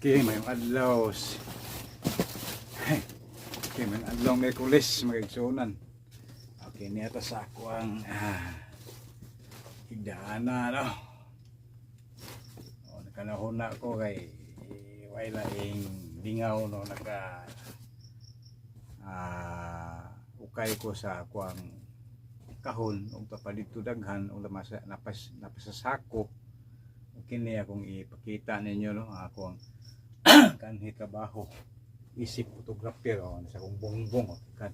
Okay, may adlaw. Okay, may adlaw Miyerkules mga igsunan. Okay, niya sa ako ang higdaan no. O nakanahon na ako kay way laing lingaw no naka ukay ko sa ako ang kahon ug papadito daghan ug napasasako. Okay niya akong ipakita ninyo no ako ang kanhi trabaho isip photographer sa akong bongbong kan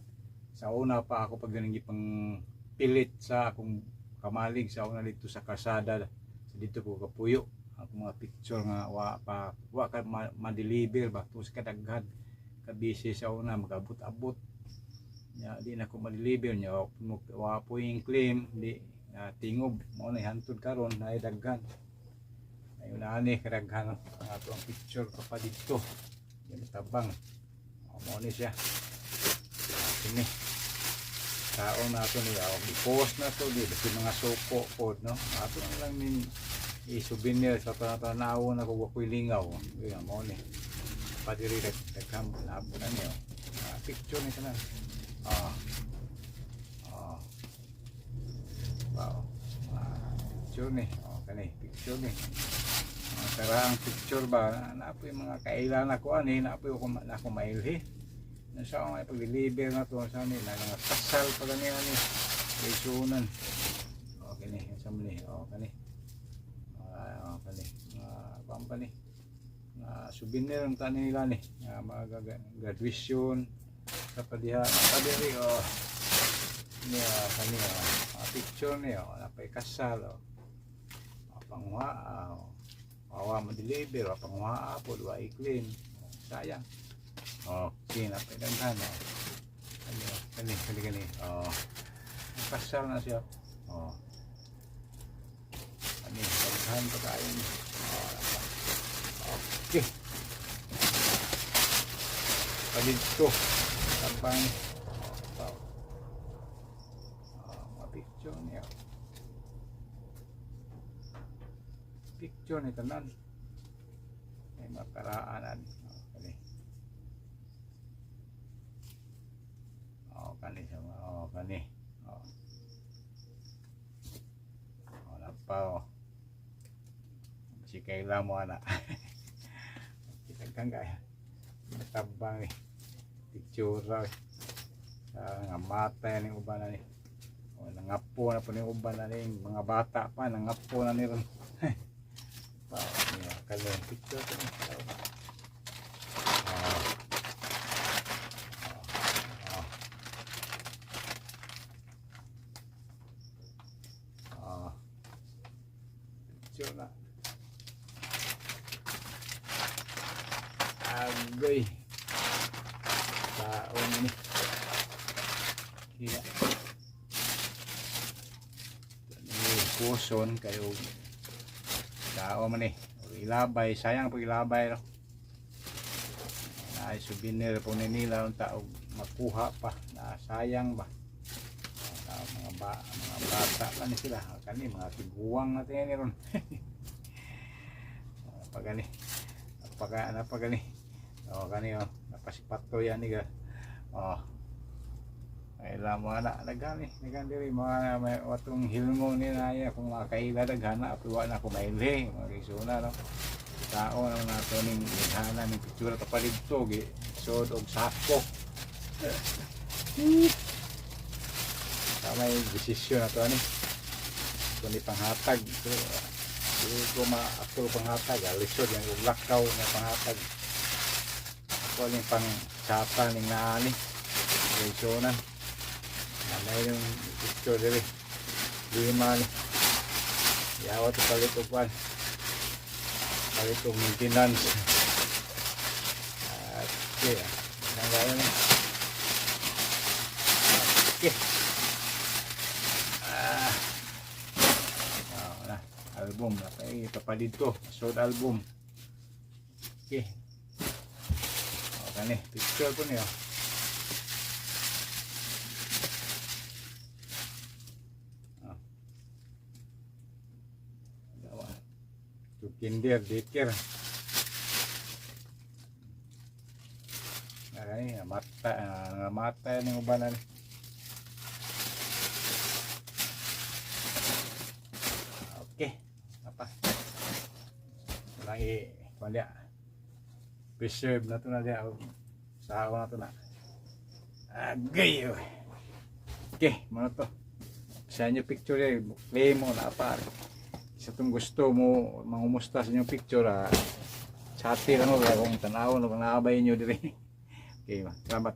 sa una pa ako pag ganing pang pilit sa akong kamalig sa una dito sa kalsada sa dito ko kapuyo ako mga picture nga wa ka ma-deliver ba to sa kadaghan ka busy sa una magabot-abot nya di na ko ma-deliver nya wa po yung claim di tingob mo na hantod karon na daghan ayun na ani kadaghan ato ang picture ka pa dito yan tabang mo ni siya ini taon na ito niya i-post na ito di kasi mga suko po no ato lang nin i-souvenir sa tanaw na kung ako'y lingaw yan mo ni padiri nagkam na po na niyo picture ni kanan wow picture ni kanay picture ni karang picture ba na po yung mga kailan ako ani na po ako mailhi na sa mga pag-deliver na to sa nila nga kasal pa ganyan ni isunan okay ni sa muli okay ni company souvenir ang tanin nila ni mga graduation sa padiha padiri niya kaniya picture niya napay kasal pangwa awa ma-deliver pangwa po dua i-clean sayang okay na pinaghan kani kasal na siya kani paghan pa kayo okay palito tapang picture niya picture ni tanan ay makaraanan kani sama kani lampaw si kaila mo anak kita kan kaya tabang picture nga mata ni uban ni nangapo na po ni uban na ni mga bata pa nangapo na ni ron kalong picture ko picture na agoy taon ni kaya puson kayo tao man eh ilabay sayang pag ilabay no ay souvenir po nila ang tao makuha pa na sayang ba mga bata pa ni sila kani mga tiguang natin ni ron pagani napagani kani napasipato yan ni ga ay lama na nagani diri mga may watong hilmo ni naya kung makaila daghana apiwa na ko mailhi mga isuna no tao na nato ning ihana ning picture ta palidto gi sod og sako may desisyon ato ani kundi panghatag ko ma-actual panghatag alisod yang lakaw na panghatag ako ning pang chata ning naani isunan may yung picture dili lima ni yawat palit og kwan palit og maintenance okay nanggayon ni okay na album na kay papadid ko short album okay kani picture ko niyo kinder daycare Ay, mata yung ubanan. Okay. Apa? Lagi kunya. Preserve na to na dia. Sa ako na to na. Agay. Okay, ano to? Sa inyo picture eh, play mo na apa. Sa itong gusto mo mangumusta sa inyong picture chati lang mo kung tanaw no kung naabay nyo dire. Okay, salamat.